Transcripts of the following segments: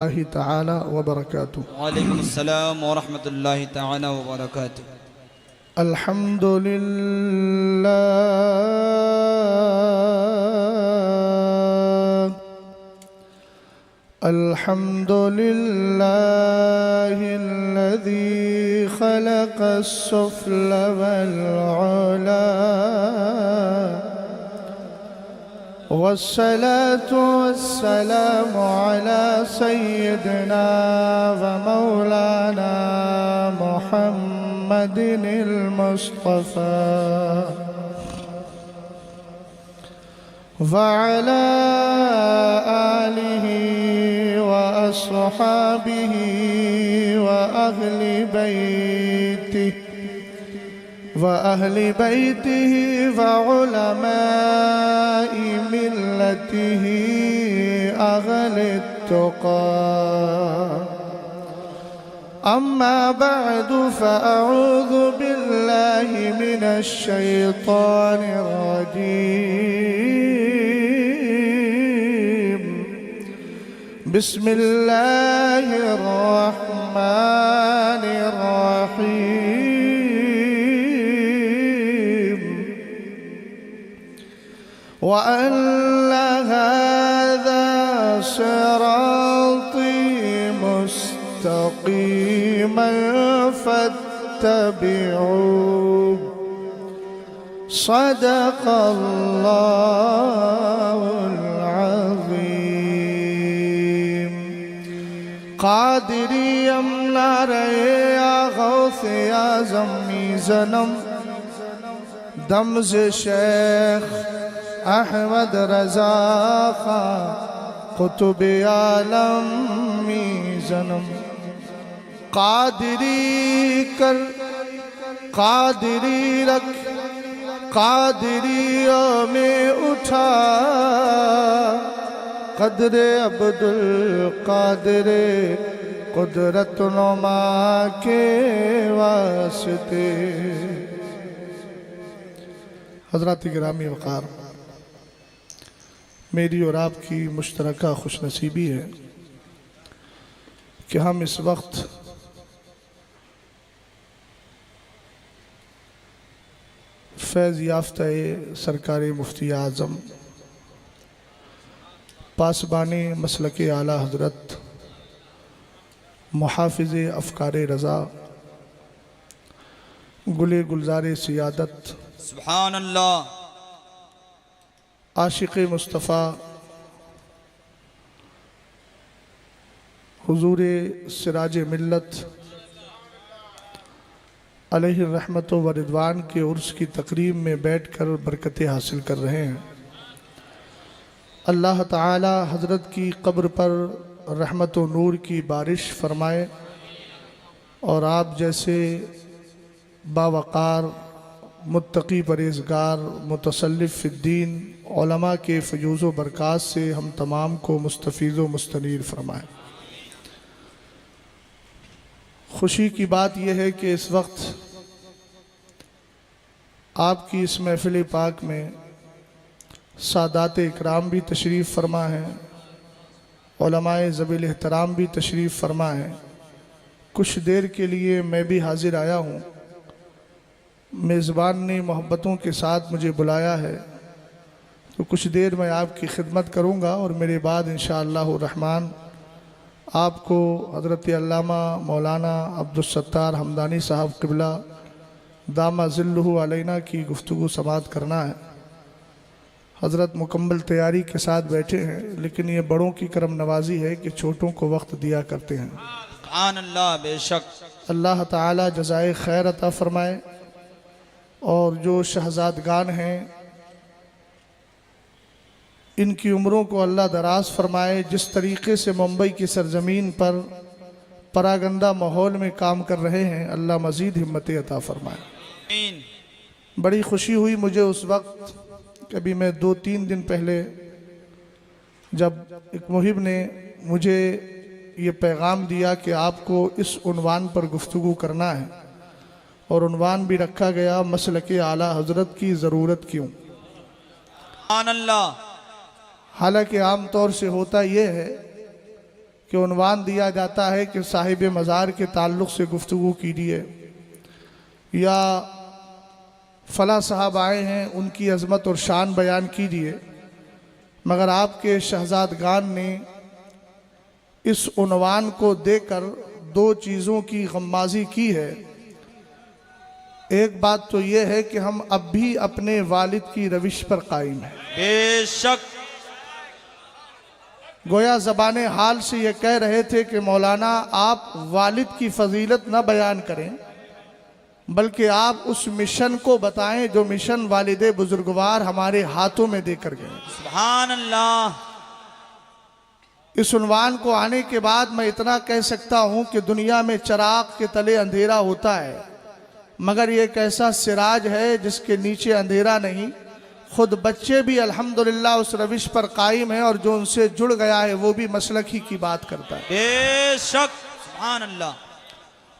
ताला व बरकातुहू। वालेकुम अस्सलाम व रहमतुल्लाहि ताला व बरकातुहू। अल्हम्दुलिल्लाहिल्लज़ी खलक़स-सुफ़्ल वल-उला वस्सलातु वस्सलामु अला सय्यिदिना व मौलाना मुहम्मदिनिल मुस्तफ़ा व अला आलिहि व अस्हाबिहि व अहली बैतिहि व उलमाई मिल्लतिहि अहलित तुक़ा। अम्मा बअदु फ़अऊज़ु बिल्लाहि मिनश शैतानिर रजीम। बिस्मिल्लाहिर रहमानिर रहीम। व अन्ना हाज़ा सिराती मुस्तक़ीमन फत्तबिऊह। सदक़ल्लाहुल अज़ीम। क़ादिरी अमनारे या गौसे आज़म मीज़नम दम्ज़ शेख अहमद रज़ा खां कुतुब आलम मीज़नम। क़ादिरी कर क़ादिरी रख क़ादिरियों में उठा क़द्रे अब्दुल क़ादिर क़ुदरत नुमा के वास्ते। हज़रात गिरामी वक़ार, मेरी और आपकी मुश्तरका खुशनसीबी है कि हम इस वक्त फैज़ याफ्ता सरकारी मुफ्ती आज़म पासबानी मसलक आला हज़रत मुहाफ़िज़ अफ़कार रज़ा गुले गुलज़ार सियादत सुभान अल्लाह आशिक़ मुस्तफ़ा हुज़ूर सिराज मिल्लत अलैहि रहमत व रिदवान के उर्स की तकरीब में बैठकर बरकतें हासिल कर रहे हैं। अल्लाह ताला हज़रत की कब्र पर रहमत व नूर की बारिश फरमाए और आप जैसे बावक़ार मुत्तकी परहेज़गार मुतसल्लिफ़ फ़िद्दीन उलमा के फ़यूज़ व बरक़ात से हम तमाम को मुस्तफ़ीज़ व मुस्तनीर फरमाए। खुशी की बात यह है कि इस वक्त आपकी इस महफ़िल पाक में सादात इकराम भी तशरीफ़ फरमा हैं, उलमाए ज़बील एहतराम भी तशरीफ़ फरमा हैं। कुछ देर के लिए मैं भी हाज़िर आया हूँ। मेज़बान ने मोहब्बतों के साथ मुझे बुलाया है तो कुछ देर मैं आपकी खिदमत करूँगा और मेरे बाद इंशाअल्लाह रहमान आपको हज़रत अल्लामा मौलाना अब्दुल-सत्तार हमदानी साहब क़िबला दामा ज़िल्लुहु अलैना की गुफ्तगू समाअत करना है। हज़रत मुकम्मल तैयारी के साथ बैठे हैं, लेकिन ये बड़ों की करम नवाजी है कि छोटों को वक्त दिया करते हैं। सुभान अल्लाह, बेशक। अल्लाह ताला जज़ाए खैर अता फ़रमाए और जो शहज़ादगान हैं इनकी उम्रों को अल्लाह दराज फरमाए। जिस तरीक़े से मुंबई की सरज़मीन पर परागंदा माहौल में काम कर रहे हैं, अल्लाह मज़ीद हिम्मत अता फ़रमाए। बड़ी खुशी हुई मुझे उस वक्त, कभी मैं 2-3 दिन पहले जब एक मुहिब ने मुझे ये पैगाम दिया कि आपको इस उन्वान पर गुफ्तगू करना है और उन्वान भी रखा गया मसलके आला हज़रत की ज़रूरत क्यों। अल्लाह। हालांकि आम तौर से होता यह है कि उन्वान दिया जाता है कि साहिब मज़ार के ताल्लुक़ से गुफ्तगू कीजिए, या फ़ला साहब आए हैं उनकी अज़मत और शान बयान कीजिए, मगर आपके शहज़ादगान ने इस उन्वान को देकर दो चीज़ों की गम्माज़ी की है। एक बात तो ये है कि हम अब भी अपने वालिद की रविश पर कायम हैं। बेशक गोया ज़बाने हाल से ये कह रहे थे कि मौलाना आप वालिद की फजीलत न बयान करें, बल्कि आप उस मिशन को बताएं जो मिशन वालिदे बुजुर्गवार हमारे हाथों में देकर गए। सुभान अल्लाह। इस उन्वान को आने के बाद मैं इतना कह सकता हूं कि दुनिया में चिराग के तले अंधेरा होता है, मगर ये एक ऐसा सिराज है जिसके नीचे अंधेरा नहीं। खुद बच्चे भी अल्हम्दुलिल्लाह उस रविश पर कायम है, और जो उनसे जुड़ गया है वो भी मसलक ही की बात करता है। बेशक सुभान अल्लाह।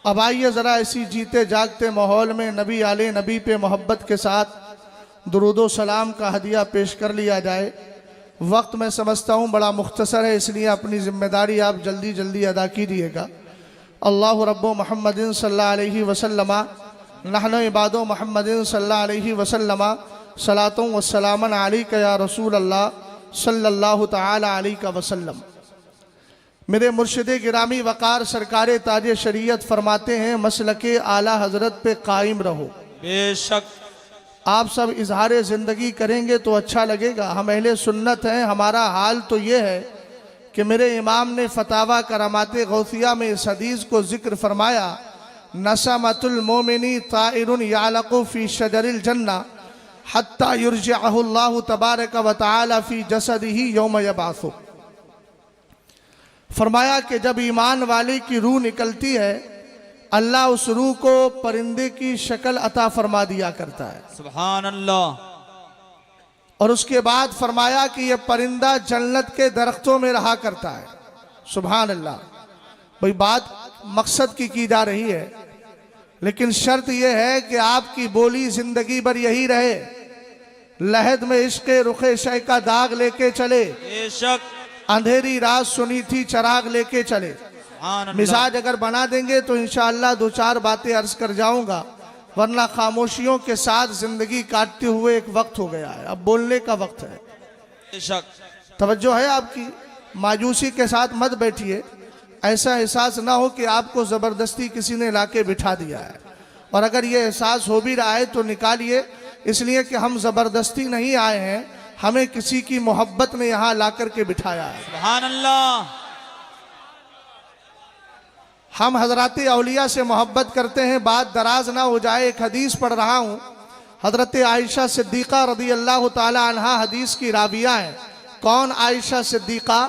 अब आइए ज़रा इसी जीते जागते माहौल में नबी आले नबी पे मोहब्बत के साथ दुरूदो सलाम का हदिया पेश कर लिया जाए। वक्त मैं समझता हूँ बड़ा मुख्तसर है, इसलिए अपनी ज़िम्मेदारी आप जल्दी जल्दी अदा कीजिएगा। अल्लाह रब्बो मुहम्मदिन सल्लल्लाहु अलैहि वसल्लम नहनु इबादो मुहम्मदिन सल्लल्लाहु अलैहि वसल्लम सलातुं व सलामन अलैका या रसूल अल्लाह सल्लल्लाहु तआला अलैहि वसल्लम। मेरे मुर्शिद गिरामी वक़ार सरकार ताज शरीयत फरमाते हैं, मसलके आला हज़रत पे कायम रहो। बेशक आप सब इजहार ज़िंदगी करेंगे तो अच्छा लगेगा। हम अहले सुन्नत हैं, हमारा हाल तो ये है कि मेरे इमाम ने फतावा करामाते गौसिया में इस हदीस को जिक्र फरमाया, नसमतुल मोमिनी ताइरुन यालक़ु फ़ी शजरिल जन्ना हत्ता युरजिअहु अल्लाहु तबारक व तआला फ़ी जसदिही यौम यबासु। फरमाया कि जब ईमान वाले की रूह निकलती है, अल्लाह उस रूह को परिंदे की शक्ल अता फरमा दिया करता है। सुभान अल्लाह। और उसके बाद फरमाया कि यह परिंदा जन्नत के दरख्तों में रहा करता है। सुभान अल्लाह। भाई बात मकसद की जा रही है, लेकिन शर्त यह है कि आपकी बोली जिंदगी भर यही रहे, लहद में इश्क रुखे शय का दाग लेके चले, बेशक अंधेरी रात सुनी थी चराग लेके चले। सुभान अल्लाह। मिजाज अगर बना देंगे तो इंशाअल्लाह दो चार बातें अर्ज कर जाऊंगा, वरना खामोशियों के साथ जिंदगी काटते हुए एक वक्त हो गया है, अब बोलने का वक्त है। बेशक तवज्जो है आपकी, मायूसी के साथ मत बैठिए, ऐसा एहसास ना हो कि आपको ज़बरदस्ती किसी ने लाके बिठा दिया है, और अगर ये एहसास हो भी रहा है तो निकालिए, इसलिए कि हम ज़बरदस्ती नहीं आए हैं, हमें किसी की मोहब्बत ने यहाँ ला करके बिठाया है। सुभान अल्लाह। हम हजरत औलिया से मोहब्बत करते हैं। बात दराज ना हो जाए, एक हदीस पढ़ रहा हूँ, हजरत आयशा सिद्दीक़ा रदी अल्लाह ताला अन्हा हदीस की राविया हैं। कौन आयशा सिद्दीक़ा?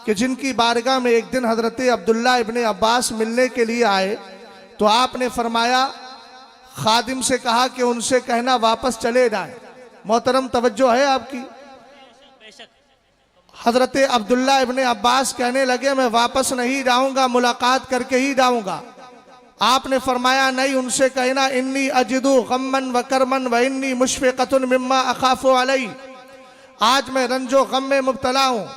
कि जिनकी बारगाह में एक दिन हजरत अब्दुल्ला इब्ने अब्बास मिलने के लिए आए, तो आपने फरमाया, खादिम से कहा कि उनसे कहना वापस चले जाएं। मोहतरम तवज्जो है आपकी। हजरत अब्दुल्ला इब्ने अब्बास कहने लगे, मैं वापस नहीं जाऊंगा, मुलाकात करके ही जाऊंगा। आपने फरमाया, नहीं, उनसे कहना, इन्नी अजिदु गम्मन व करमन व इन्नी मुशफ़िक़तुन मिम्मा अखाफ़ु अलैहि। आज मैं रंजो गम में मुब्तला हूँ,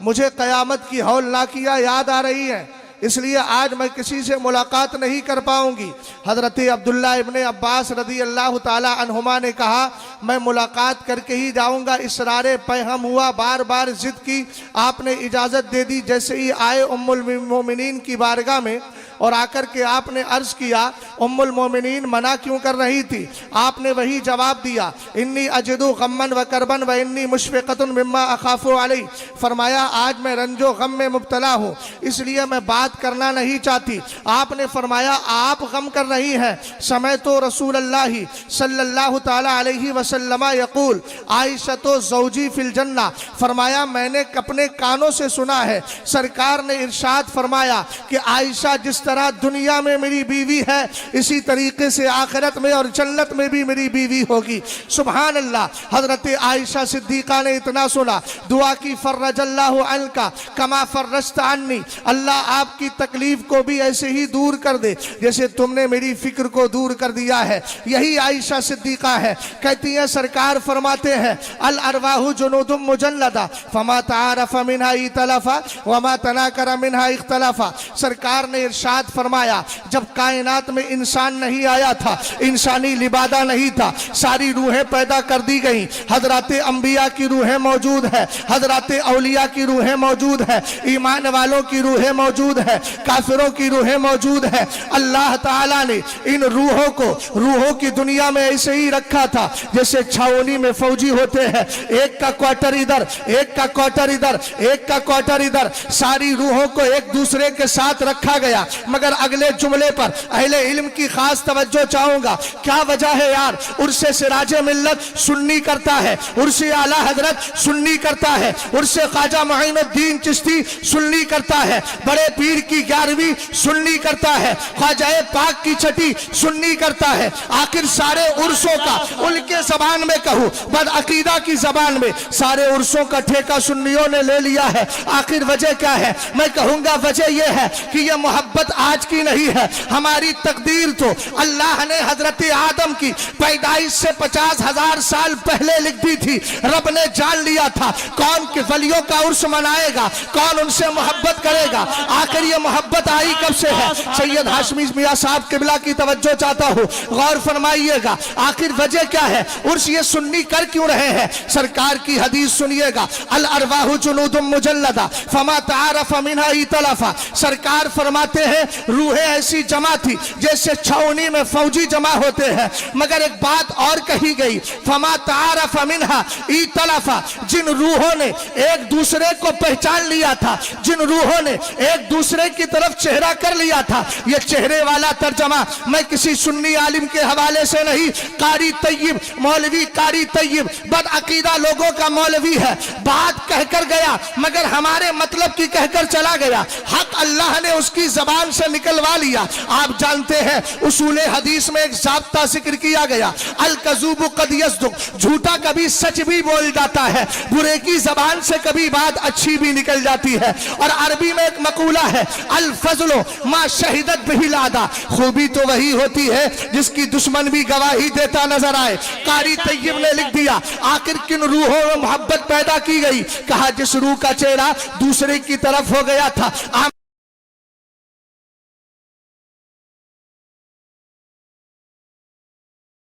मुझे क़यामत की हौलनाकियाँ याद आ रही है, इसलिए आज मैं किसी से मुलाकात नहीं कर पाऊंगी। हजरत अब्दुल्ला इब्ने अब्बास रदी अल्लाह ताला अन्हुमा ने कहा, मैं मुलाकात करके ही जाऊंगा। इसरारे पैहम हुआ, बार बार जिद की, आपने इजाज़त दे दी। जैसे ही आए उम्मुल मोमिनीन की बारगाह में, और आकर के आपने अर्ज किया, उम्मुल मोमिनीन मना क्यों कर रही थी? आपने वही जवाब दिया, इन्नी अजिदु गम्मन व करबन व इन्नी मुशफ़िक़तुन मिम्मा अखाफ़ु अलैहि। फरमाया, आज मैं रंजो गम में मुब्तला हूँ, इसलिए मैं बात करना नहीं चाहती। आपने फरमाया, आप गम कर रही हैं, समय तो रसूलुल्लाह सल्लल्लाहु ताला अलैहि वसल्लम यक़ूल आयशा तो ज़ौजी फिल जन्ना। फरमाया, मैंने अपने कानों से सुना है, सरकार ने इरशाद फरमाया कि आयशा जिस जिस तरह दुनिया में मेरी बीवी है इसी तरीके से आखिरत में और जन्नत में भी मेरी बीवी होगी। सुभान अल्लाह। हजरत आयशा सिद्दीका ने इतना सुना, दुआ की, फर्रजल्लाहु अन्का कमा फर्रजत अन्नी, अल्लाह आपकी तकलीफ को भी ऐसे ही दूर कर दे जैसे तुमने मेरी फिक्र को दूर कर दिया है। यही आयशा सिद्दीका है। कहती है सरकार फरमाते हैं अल अरवाहु जुनूदुम मुजल्लदा फमा तारफ मिनहा इतलफा वमा तनाकरा मिनहा इख्तलफा। सरकार ने इरशाद फरमाया जब कायनात में इंसान नहीं आया था, इंसानी लिबादा नहीं था, सारी रूहें पैदा कर दी गई। हजरत अंबिया की रूहें मौजूद है, हजरत औलिया की रूहें मौजूद है, ईमान वालों की रूहें मौजूद है, काफिरों की रूहें मौजूद है। अल्लाह ताला ने इन रूहों की दुनिया में ऐसे ही रखा था जैसे छावनी में फौजी होते हैं, एक का क्वार्टर इधर, एक का क्वार्टर इधर, एक का क्वार्टर इधर, सारी रूहों को एक दूसरे के साथ रखा गया। मगर अगले जुमले पर अहले इल्म की खास तवज्जो चाहूंगा। क्या वजह है यार? उर्से सिराजे मिल्लत सुन्नी करता है, उर्से आला हजरत सुन्नी करता है, उर्से ख्वाजा मुईनुद्दीन चिश्ती सुन्नी करता है, बड़े पीर की 11वीं सुन्नी करता है, ख्वाजा पाक की छठी सुन्नी करता है। आखिर सारे उर्सों का, उनके जबान में कहूँ बदअकीदा की जबान में, सारे उर्सों का ठेका सुन्नियों ने ले लिया है। आखिर वजह क्या है? मैं कहूंगा वजह यह है कि यह मोहब्बत आज की नहीं है। हमारी तकदीर तो अल्लाह ने हजरत आदम की पैदाइश से 50,000 साल पहले लिख दी थी। रब ने जान लिया था कौन के वलियों का उर्स मनाएगा, कौन उनसे मोहब्बत करेगा। आखिर ये मोहब्बत आई कब से है? सैयद हाशमी मियां साहब किबला की तवज्जो चाहता हूँ, गौर फरमाइएगा। आखिर वजह क्या है? उर्स ये सुन्नी कर क्यों रहे हैं? सरकार की हदीस सुनिएगा, अल अरवाहु जुनूदुम मुजल्लदा फमा तारफ मिनहा इतलफा। सरकार फरमाते हैं रूहें ऐसी जमा थी जैसे छावनी में फौजी जमा होते हैं। मगर एक बात और कही गई, फमा तारफ मिनहा इतलफा, जिन रूहों ने एक दूसरे को पहचान लिया था, जिन रूहों ने एक दूसरे की तरफ चेहरा कर लिया था। यह चेहरे वाला तर्जमा मैं किसी सुन्नी आलिम के हवाले से नहीं, कारी तैयब, मौलवी कारी तैयब बदअकीदा लोगों का मौलवी है, बात कहकर गया मगर हमारे मतलब की कहकर चला गया। हक अल्लाह ने उसकी जबान से निकलवा लिया। आप जानते हैं उसूले हदीस में एक ज़ाब्ता जिक्र किया गया, अल कज़ूबु कद यस्दुक, झूठा कभी सच भी बोल जाता है, बुरे की जबान से कभी बात अच्छी भी निकल जाती है। और अरबी में एक मकूला है, अल फज़लो मा शहीदत बिहिल आदा, खूबी तो वही होती है जिसकी दुश्मन भी गवाही देता नजर आए। कारी तैयब ने लिख दिया आखिर किन रूहों में मोहब्बत पैदा की गई? कहा जिस रूह का चेहरा दूसरे की तरफ हो गया था।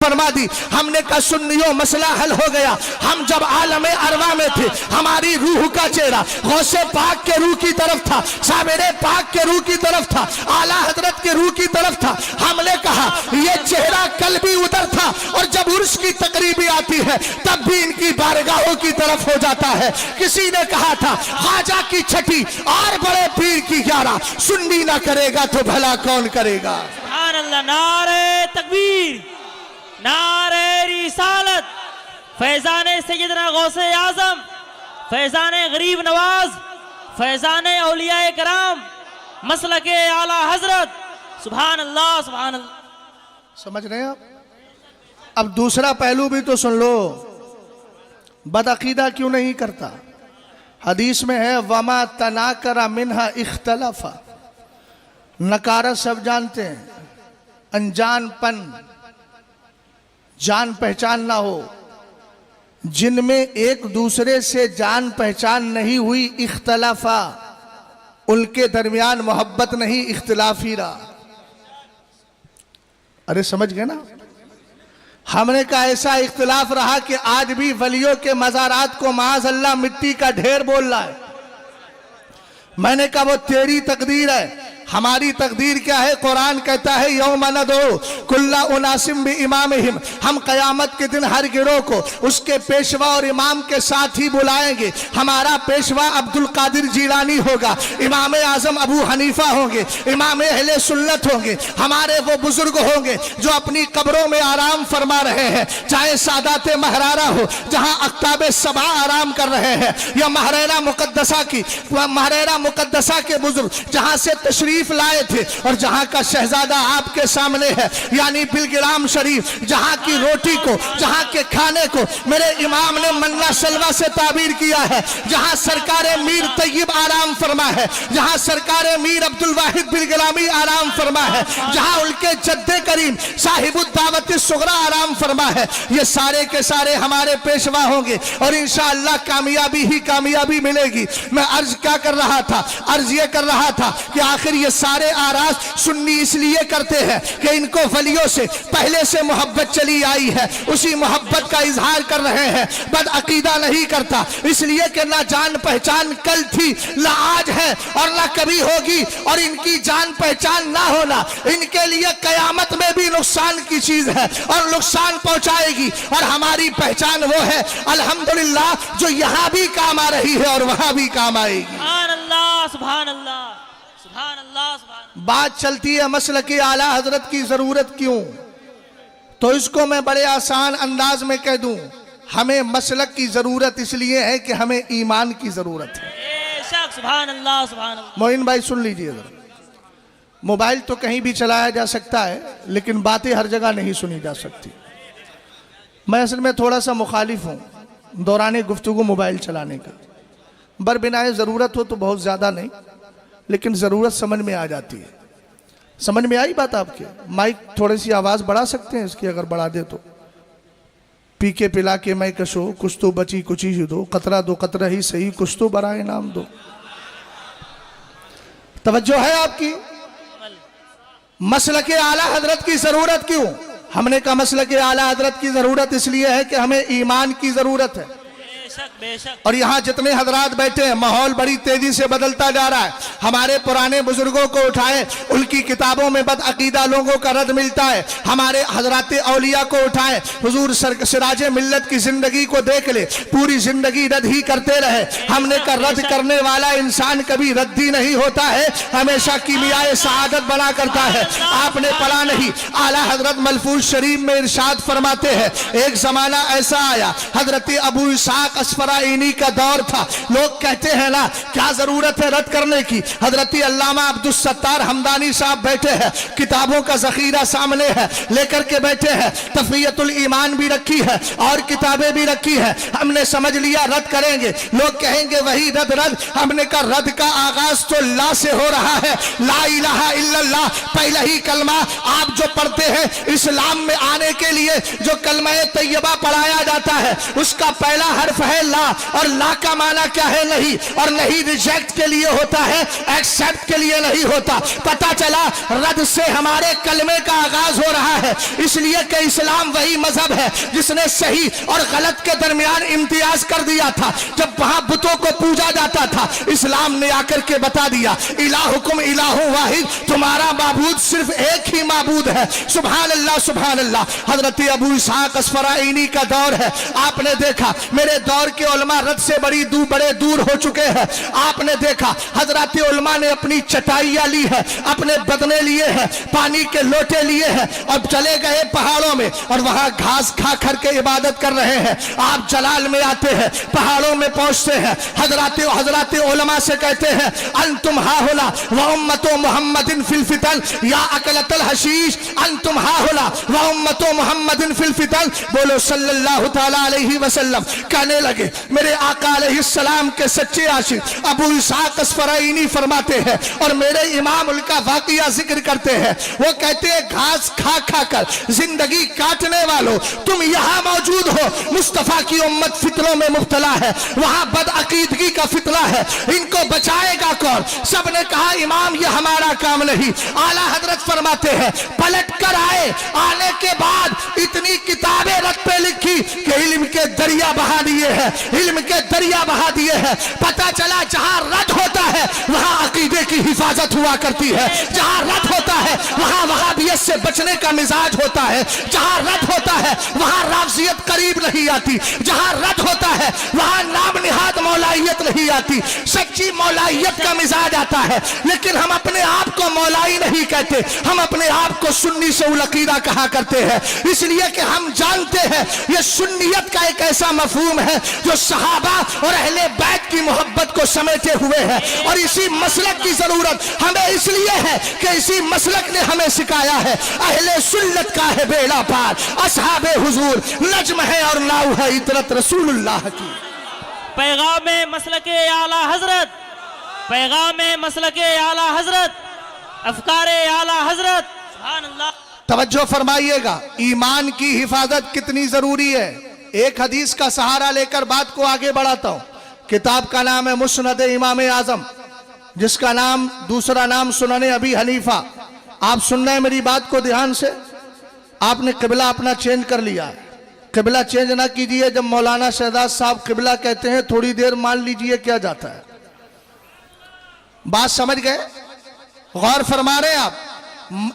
फरमा दी। हमने कहा सुन्नियों मसला हल हो गया। हम जब आलम अरवा में थे हमारी रूह का चेहरा गौसे पाक के रूह की तरफ था, साबिरे पाक के रूह की तरफ था, आला हजरत के रूह की तरफ था। हमने कहा यह चेहरा कल भी उधर था और जब उर्स की तकरीबी आती है तब भी इनकी बारगाहों की तरफ हो जाता है। किसी ने कहा था ख्वाजा की छठी और बड़े पीर की 11 सुन्नी ना करेगा तो भला कौन करेगा? सुभान अल्लाह। नारे तकबीर, नारे रिसालत, फैजाने सैयदना गौसे आजम, फैजाने गरीब नवाज, फैजाने औलियाए कराम, मसलके आला हजरत। सुभान अल्लाह, सुभान अल्लाह। समझ रहे हैं आप? अब दूसरा पहलू भी तो सुन लो, बदअकीदा क्यों नहीं करता? हदीस में है वमा तनाकरा मिनहा इख्तलफा। नकारा सब जानते हैं, अनजानपन, जान पहचान ना हो, जिनमें एक दूसरे से जान पहचान नहीं हुई, इख्तलाफा, उनके दरमियान मोहब्बत नहीं, इख्तिलाफ ही रहा। अरे समझ गए ना? हमने कहा ऐसा इख्तिलाफ रहा कि आज भी वलियों के मज़ारात को माज़ अल्लाह मिट्टी का ढेर बोल रहा है। मैंने कहा वो तेरी तकदीर है, हमारी तकदीर क्या है? कुरान कहता है यौम नदो कुल्ला उनासिम बि इमामिहिम, हम कयामत के दिन हर गिरोह को उसके पेशवा और इमाम के साथ ही बुलाएंगे। हमारा पेशवा अब्दुल कादिर जीलानी होगा, इमाम आजम अबू हनीफा होंगे, इमाम अहले सुन्नत होंगे, हमारे वो बुजुर्ग होंगे जो अपनी कब्रों में आराम फरमा रहे हैं, चाहे सादात महरारा हो जहां अख्ताब सबा आराम कर रहे हैं, या महरेरा मुकद्दसा की, महरेरा मुकद्दसा के बुजुर्ग जहां से तशरीफ तशरीफ लाए थे और जहां का शहजादा आपके सामने है, यानी बिलगिराम शरीफ, जहां की रोटी को, जहां के खाने को मेरे इमाम ने मन्ना सलवा से ताबीर किया है, जहां सरकारे मीर तैयब आराम फरमा है, जहां सरकारे मीर अब्दुल वाहिद बिलगिरामी आराम फरमा है, जहां उनके जद्दे करीम साहिबुद्दावत सुगरा आराम फरमा है, ये सारे के सारे हमारे पेशवा होंगे और इंशाअल्लाह कामयाबी ही कामयाबी मिलेगी। मैं अर्ज क्या कर रहा था, अर्ज ये कर रहा था कि आखिर ये सारे आराज सुन्नी इसलिए करते हैं कि इनको वलियों से पहले से मोहब्बत चली आई है, उसी मोहब्बत का इजहार कर रहे हैं। बद अकीदा नहीं करता, इसलिए कि ना जान पहचान कल थी, ना आज है और ना कभी होगी, और इनकी जान पहचान ना होना इनके लिए कयामत में भी नुकसान की चीज है और नुकसान पहुंचाएगी। और हमारी पहचान वो है अल्हम्दुलिल्लाह जो यहां भी काम आ रही है और वहां भी काम आएगी। सुभान अल्लाह, सुभान अल्लाह, सुभान अल्लाह, सुभान। बात चलती है मसलक आला हजरत की जरूरत क्यों, तो इसको मैं बड़े आसान अंदाज में कह दूं, हमें मसलक की जरूरत इसलिए है कि हमें ईमान की जरूरत है। बेशक, सुभान अल्लाह, सुभान अल्लाह। मोइन भाई सुन लीजिए जरा, मोबाइल तो कहीं भी चलाया जा सकता है लेकिन बातें हर जगह नहीं सुनी जा सकती। मैं असल में थोड़ा सा मुखालिफ हूँ दौरान गुफ्तगू मोबाइल चलाने का, बरबिनाए ज़रूरत हो तो बहुत ज़्यादा नहीं, लेकिन ज़रूरत समझ में आ जाती है। समझ में आई बात आपके? माइक थोड़ी सी आवाज़ बढ़ा सकते हैं इसकी, अगर बढ़ा दे तो। पी के पिला के मैं कशो, कुछ तो बची कुछ ही दो, कतरा दो कतरा ही सही, कुछ तो बराए नाम दो। तवज्जो है आपकी? मसलक आला हजरत की जरूरत क्यों? हमने कहा मसलक आला हजरत की जरूरत इसलिए है कि हमें ईमान की जरूरत है। बेशक, बेशक। और यहाँ जितने हजरात बैठे हैं, माहौल बड़ी तेजी से बदलता जा रहा है। हमारे पुराने बुजुर्गों को उठाए, उनकी किताबों में बदअकीदा लोगों का रद्द मिलता है। हमारे हजरात औलिया को उठाए, हुजूर सिराज मिल्लत की जिंदगी को देख ले, पूरी जिंदगी रद्द ही करते रहे। हमने का रद्द करने वाला इंसान कभी रद्दी नहीं होता है, हमेशा कीमियाए सआदत बना करता है। आपने पढ़ा नहीं, आला हजरत मलफूज शरीफ में इरशाद फरमाते हैं, एक जमाना ऐसा आया, हजरत अबू इसाक अस्फराइनी का दौर था। लोग कहते हैं ना क्या जरूरत है रद्द करने की। हजरत अल्लामा अब्दुल सत्तार हमदानी साहब बैठे हैं, किताबों का जखीरा सामने है, लेकर के बैठे हैं। तफियतुल ईमान भी रखी है और किताबें भी रखी है। हमने समझ लिया रद्द करेंगे, लोग कहेंगे वही रद्द। हमने कहा रद्द का आगाज तो ला से हो रहा है, ला इलाहा इल्लल्लाह पहला ही कलमा आप जो पढ़ते हैं, इस्लाम में आने के लिए जो कलमा तैयबा पढ़ाया जाता है, उसका पहला हर्फ है ला। और ला का माना क्या है? नहीं। और नहीं रिजेक्ट के लिए होता है, एक्सेप्ट के लिए नहीं होता। पता चला रद्द से हमारे कलमे का आगाज हो रहा है, इसलिए कि इस्लाम वही मजहब है जिसने सही और गलत के दरमियान इम्तियाज कर दिया था। जब वहां बुतों को पूजा जाता था, इस्लाम ने आकर के बता दिया इलाहुकुम इलाहु वाहिद, तुम्हारा माबूद सिर्फ एक ही माबूद है। सुभान अल्लाह, सुभान अल्लाह। हजरत अबू इसाक अस्फराइनी का दौर है। आपने देखा मेरे दौर के उलमा रद से बड़े दूर हो चुके हैं। आपने देखा हजरत उलमा ने अपनी चटाइयां ली है, अपने बदने लिए हैं, पानी के लोटे लिए हैं और चले गए पहाड़ों में और वहां घास खा कर के इबादत कर रहे हैं। आप जलाल में आते हैं, पहाड़ों में पहुंचते हैं, हजरत उलमा से कहते हैं अंतुम हाहुला व उम्मतो मुहम्मदिन फिल फितन या अकलतल हशीश, अंतुम हाहुला व उम्मतो मुहम्मदिन फिल फितन। बोलो सल्लल्लाहु तआला अलैहि वसल्लम। कहने लगे मेरे आका अलैहिस्सलाम के सच्चे आशिक अबू इसाक अस्फराइनी फरमाते हैं और मेरे इमाम उनका वाकया जिक्र करते हैं। वो कहते हैं घास खा खा कर जिंदगी काटने वालों, तुम यहाँ मौजूद हो। मुस्तफा की उम्मत फितरों में मुब्तला है, वहां बदअकीदगी का फितरा है, इनको बचाएगा कौन? सबने कहा इमाम ये हमारा काम नहीं। आला हजरत फरमाते हैं पलट कर आए, आने के बाद इतनी किताबें रख पे लिखी कि इल्म के दरिया बहा दिए हैं, इल्म के दरिया बहा दिए हैं। पता चला जहां रद्द होता है वहां अकीदे की हिफाजत हुआ करती है, जहां रद्द होता है वहां वहाबियत से बचने का मिजाज होता है, जहां रद्द होता है वहां राफजियत करीब नहीं आती, जहां रद्द होता है वहां नाम निहाद मौलाइयत नहीं आती, सच्ची मौलाइयत का मिजाज आता है। लेकिन हम अपने आप को मौलाई नहीं कहते, हम अपने आप को सुन्नी से उलकीदा कहा करते हैं, इसलिए कि हम जानते हैं ये सुन्नियत का एक ऐसा मफहूम है जो सहाबा और अहले बैत की मोहब्बत को समेटे हुए है। और इसी मसलक की जरूरत हमें इसलिए है कि इसी मसलक ने हमें सिखाया है अहले सुन्नत का है बेड़ा पार, असहाबे हुजूर नज्म है और नाउ है इतरत रसूलुल्लाह की। पैगाम मसलके आला हजरत, पैगाम मसलके आला हजरत, अफकारे आला हजरत। सुभान अल्लाह। तवज्जो फरमाइएगा, ईमान की हिफाजत कितनी जरूरी है। एक हदीस का सहारा लेकर बात को आगे बढ़ाता हूं। किताब का नाम है मुस्नद इमाम आजम, जिसका नाम दूसरा नाम सुनने अबी हनीफा। आप सुन रहे हैं मेरी बात को ध्यान से। आपने किबला अपना चेंज कर लिया है, किबला चेंज ना कीजिए। जब मौलाना शहजाद साहब किबला कहते हैं थोड़ी देर मान लीजिए क्या जाता है। बात समझ गए? गौर फरमा रहे हैं आप।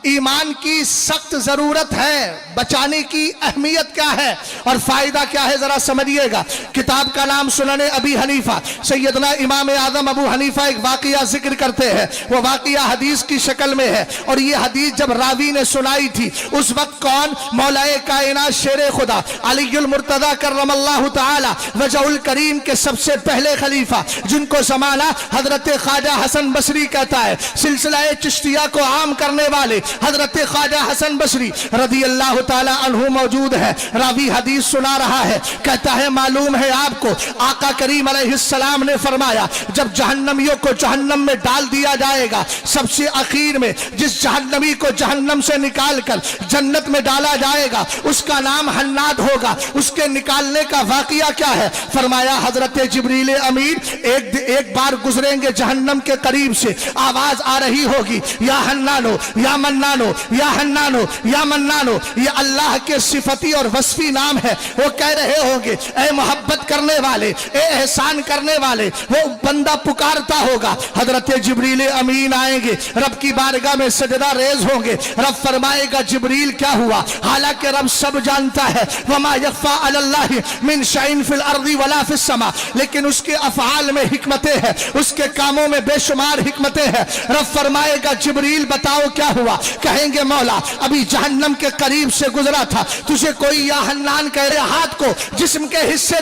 ईमान की सख्त जरूरत है, बचाने की अहमियत क्या है और फायदा क्या है जरा समझिएगा। किताब का नाम सुनने अबी हनीफा। सैयदना इमाम आजम अबू हनीफा एक वाकया जिक्र करते हैं। वो वाकया हदीस की शक्ल में है और ये हदीस जब रावी ने सुनाई थी उस वक्त कौन? मौलाए कायनात शेर खुदा अलीउल मुर्तजा करमल्लाहु तआला वजहुल करीम के सबसे पहले खलीफा, जिनको जमाना हजरत ख्वाजा हसन बसरी कहता है, सिलसिला चिश्तिया को आम करने वाले हजरत ख्वाजा हसन बसरी रदी अल्लाह ताला अन्हु मौजूद है। रावी हदीस सुना रहा है, कहता है मालूम है आपको आका करीम अलैहिस्सलाम ने फरमाया जब जहन्नमियों को जहन्नम में डाल दिया जाएगा, सबसे आखिर में जिस जहन्नमी को जहन्नम से निकाल कर जन्नत में डाला जाएगा उसका नाम हन्नाद होगा। उसके निकालने का वाकया क्या है? फरमाया हजरत जिब्रील अमीन एक बार गुजरेंगे जहन्नम के करीब से, आवाज आ रही होगी या हन्नानो या मन्नानो या हन्नानो या मन्नानो। ये अल्लाह के सिफती और वस्फी नाम है। वो कह रहे होंगे ए मोहब्बत करने वाले, ए एहसान करने वाले। वो बंदा पुकारता होगा, हजरत जिब्रील अमीन आएंगे, रब की बारगाह में सजदा रेज होंगे। रब फरमाएगा जिब्रील क्या हुआ? हालांकि रब सब जानता है, वमा यख्फा अलल्लाहि मिन शैइन फिल अर्दी वला फिस समा, लेकिन उसके अफआल में हिकमतें हैं, उसके कामों में बेशुमार हिकमतें हैं। रब फरमाएगा जिब्रील बताओ क्या हुआ? कहेंगे मौला अभी जहन्नम के करीब से गुजरा था, तुझे कोई या हन्नान कह रहे हाथ को जिस्म के हिस्से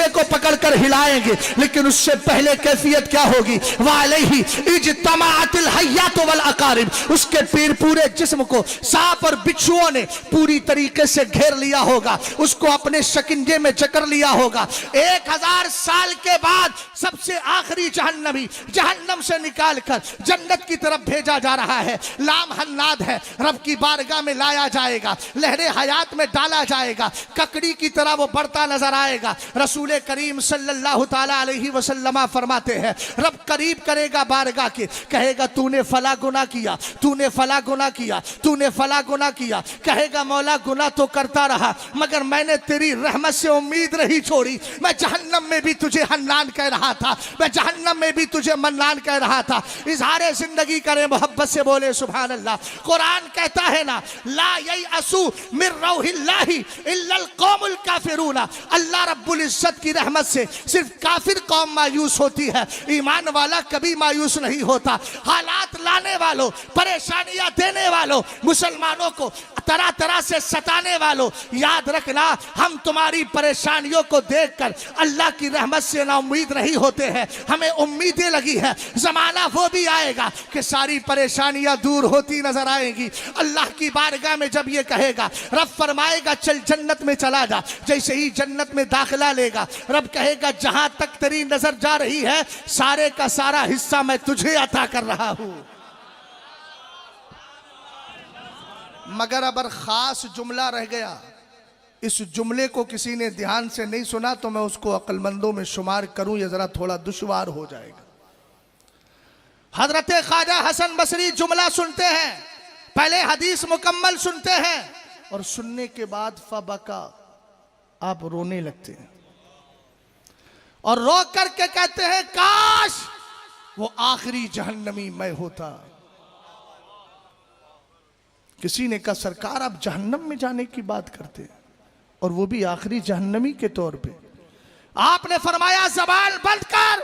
को पकड़कर हिलाएंगे, लेकिन उससे पहले कैफियत क्या होगी? वालैहि इज्तमाअतिल हय्यात वल अकारिब, उसके पीर पूरे जिस्म को सांप और बिच्छुओं ने पूरी तरीके से घेर लिया होगा, उसको अपने शिकंजे में जकड़ लिया होगा। 1000 साल के बाद सबसे आखिरी जहन्नमी जहन्नम से निकालकर जन्नत की तरफ भेजा जा रहा है। लाम हन्नाद है, रब की बारगाह में लाया जाएगा, लहरे हयात में डाला जाएगा, ककड़ी की तरह वो बढ़ता नजर आएगा। रसूल करीम सल्लल्लाहु ताला अलैहि वसल्लम फरमाते हैं रब करीब करेगा बारगाह के, कहेगा तूने फला गुनाह किया, तूने फला गुनाह किया, तूने फला गुनाह किया। कहेगा मौला गुनाह तो करता रहा मगर मैंने तेरी रहमत से उम्मीद नहीं छोड़ी। मैं जहन्नम में भी तुझे हन्नान कह रहा था, मैं जहन्नम में भी तुझे मन्नान कह रहा था। इजहारे जिंदगी करें, मोहब्बत से बोले सुभान अल्लाह। कुरान कहता है ना ला ययअसु मिर रौहिल्लाहि इल्लल कौमुल काफिरून, अल्लाह रब्बुल इज्जत की रहमत से सिर्फ काफिर कौम मायूस होती है, ईमान वाला कभी मायूस नहीं होता। हालात लाने वालों, परेशानियां देने वालों, मुसलमानों को तरह तरह से सताने वालों, याद रखना हम तुम्हारी परेशानियों को देखकर अल्लाह की रहमत से ना उम्मीद नहीं होते हैं, हमें उम्मीदें लगी है। जमाना वो भी आएगा कि सारी परेशानियां दूर होती नजर आएंगी। अल्लाह की बारगाह में जब ये कहेगा, रब फरमाएगा चल जन्नत में चला जा। जैसे ही जन्नत में दाखिला लेगा, रब कहेगा जहां तक तेरी नजर जा रही है सारे का सारा हिस्सा मैं तुझे अता कर रहा हूं। मगर अगर खास जुमला रह गया, इस जुमले को किसी ने ध्यान से नहीं सुना तो मैं उसको अक्लमंदों में शुमार करूं, यह जरा थोड़ा दुश्वार हो जाएगा। हजरत ख्वाजा हसन बसरी जुमला सुनते हैं, पहले हदीस मुकम्मल सुनते हैं और सुनने के बाद फबका, आप रोने लगते हैं और रो करके कहते हैं काश वो आखिरी जहन्नमी मैं होता। किसी ने कहा सरकार आप जहन्नम में जाने की बात करते हैं और वो भी आखिरी जहन्नमी के तौर पे। आपने फरमाया ज़बान बंद कर,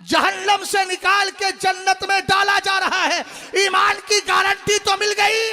जहन्नम से निकाल के जन्नत में डाला जा रहा है, ईमान की गारंटी तो मिल गई।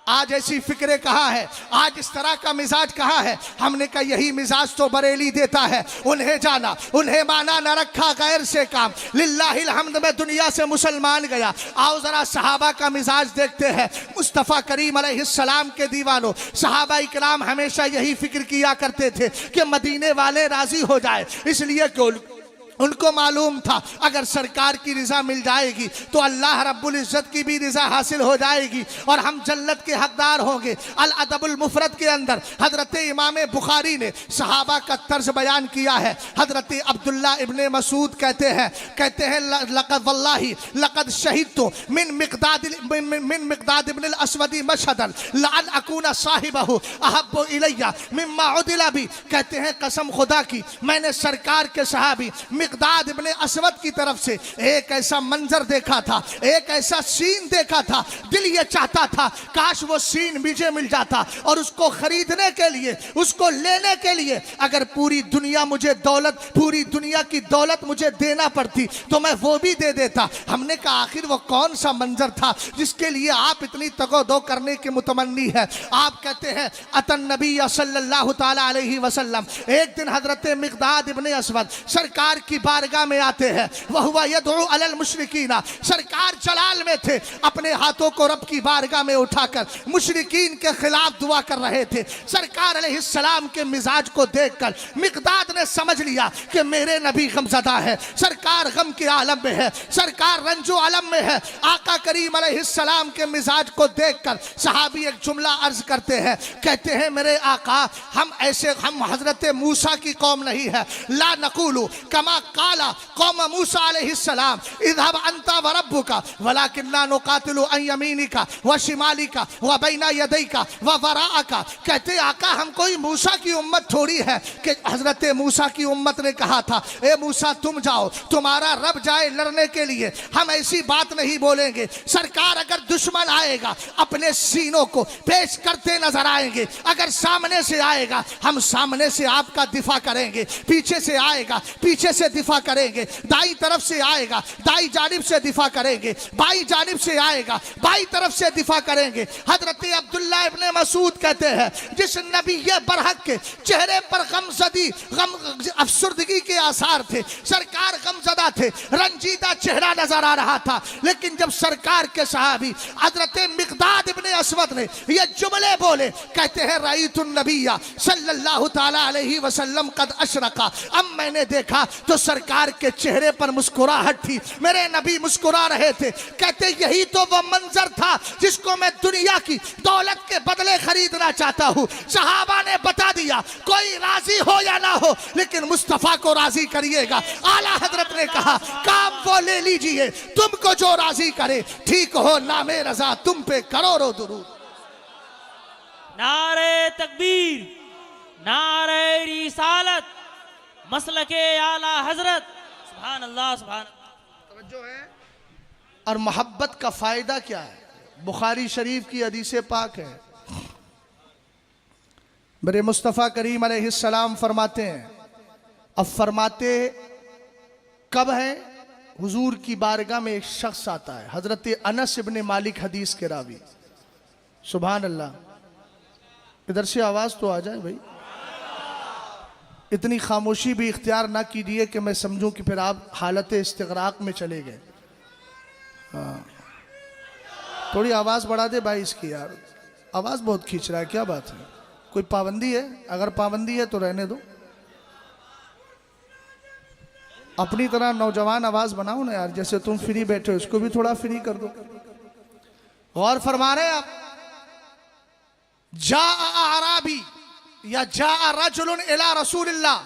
आज आज ऐसी फिक्रें कहाँ है, आज इस तरह का मिजाज कहाँ है। हमने कहा यही मिजाज तो बरेली देता है। उन्हें जाना, उन्हें माना, न रखा गैर से काम। लिल्लाहिल हम्द में दुनिया से मुसलमान गया। आओ जरा सहाबा का मिजाज देखते हैं। मुस्तफ़ा करीम अलैहिस्सलाम के दीवानों, सहाबा इकराम हमेशा यही फिक्र किया करते थे कि मदीने वाले राजी हो जाए, इसलिए कि उनको मालूम था अगर सरकार की रिजा मिल जाएगी तो अल्लाह रब्बुल इज्जत की भी रिजा हासिल हो जाएगी और हम जन्नत के हकदार होंगे। अल अदबुल मुफरद के अंदर हजरत इमाम बुखारी ने सहाबा का तर्ज बयान किया है। हजरत अब्दुल्ला इब्ने मसूद कहते हैं लक़द वल्लाही लक़द शहीदतु मिन मिक़दाद इब्न अल अस्वदी मशहदन लअन अकूना साहिबहु अहब्बु इलैया मिम्मा उदिला भी। कहते हैं कसम खुदा की मैंने सरकार के सहाबी मिक़दाद इब्ने असवद की तरफ से एक ऐसा मंजर देखा था, एक ऐसा सीन देखा था, दिल ये चाहता था काश वो सीन मुझे मिल जाता और उसको खरीदने के लिए, उसको लेने के लिए अगर पूरी दुनिया मुझे दौलत, पूरी दुनिया की दौलत मुझे देना पड़ती तो मैं वो भी दे देता। हमने कहा आखिर वो कौन सा मंजर था जिसके लिए आप इतनी तगोदो करने की मुतमन्नी है। आप कहते हैं अतन नबी सल्लल्लाहु ताला अलैहि वसल्लम, एक दिन हजरत मिक़दाद इब्ने असवद सरकार की बारगाह में आते हैं। वह हुआ यदउ अलल मुशरिकीना, सरकार जलाल में थे, अपने हाथों को रब की बारगाह में उठाकर मुशरिकीन के खिलाफ दुआ कर रहे थे। सरकार अलैहिस्सलाम के मिजाज को देखकर मिक़दाद ने समझ लिया कि मेरे नबी गमज़दा है, सरकार गम के आलम में है, सरकार रंजो आलम में है। आका करीम अलैहिस्सलाम के मिजाज को देखकर सहाबी एक जुमला अर्ज करते हैं, कहते हैं मेरे आका हम हजरत मूसा की कौम नहीं है। ला नकुलु कमा काला कौम मूसा अलैहिस्सलाम इज़हब अंता व रब्बुका वलाकिन्ना नुकातिलु अन यमीनिका व शिमालिका व बैना यदैका व वराअका। कहते आका हम कोई मूसा की उम्मत थोड़ी है कि हजरत मूसा की उम्मत ने कहा था ए मूसा तुम जाओ, तुम्हारा रब जाए लड़ने के लिए। हम ऐसी बात नहीं बोलेंगे। सरकार अगर दुश्मन आएगा अपने सीनों को पेश करते नजर आएंगे, अगर सामने से आएगा हम सामने से आपका दिफा करेंगे, पीछे से आएगा पीछे से दिफा करेंगे, दाई तरफ से आएगा दाई जानिब से दिफा करेंगे, बाई जानिब से आएगा बाई तरफ से दिफा करेंगे। हजरत अब्दुल्ला इब्ने मसूद कहते हैं जिस नबी ये बरहक के चेहरे पर गम अफसुर्दगी के आसार थे, सरकार गमज़दा थे, रंजीदा चेहरा नजर आ रहा था, लेकिन जब सरकार के सहाबी हजरत मिक़दाद इब्ने असवद ने ये जुमले बोले, कहते हैं रईतुन नबिय्या सल्लल्लाहु ताला अलैहि वसल्लम कद अशरका, अब मैंने देखा तो सरकार के चेहरे पर मुस्कुराहट थी, मेरे नबी मुस्कुरा रहे थे। कहते यही तो वो मंजर था जिसको मैं दुनिया की दौलत के बदले खरीदना चाहता हूँ। सहाबा ने बता दिया कोई राजी हो या ना हो लेकिन मुस्तफा को राजी करिएगा। आला हजरत ने कहा काम वो ले लीजिए तुमको जो राजी करे, ठीक हो नामे रजा तुम पे करोड़ों दुरूद। नारे तकबीर, नारे रिसालत, मसलके आला हजरत, सुभान अल्लाह सुभान अल्लाह। और मोहब्बत का फायदा क्या है? बुखारी शरीफ की हदीस पाक है, मेरे मुस्तफ़ा करीम अलैहिस्सलाम फरमाते हैं, अब फरमाते कब है? हुजूर की बारगाह में एक शख्स आता है, हजरत अनस इब्ने मालिक हदीस के रावी। सुभान अल्लाह। इधर से आवाज तो आ जाए भाई, इतनी खामोशी भी इख्तियार ना कीजिए कि मैं समझूं कि फिर आप हालत इस्तिग़राक़ में चले गए। हाँ, थोड़ी आवाज़ बढ़ा दे भाई इसकी, यार आवाज़ बहुत खींच रहा है, क्या बात है? कोई पाबंदी है? अगर पाबंदी है तो रहने दो, अपनी तरह नौजवान आवाज़ बनाओ ना यार, जैसे तुम फ्री बैठे हो उसको भी थोड़ा फ्री कर दो। गौर फरमा रहे आप, जा आराबी या जा रजुलन इला रसूलिल्लाह,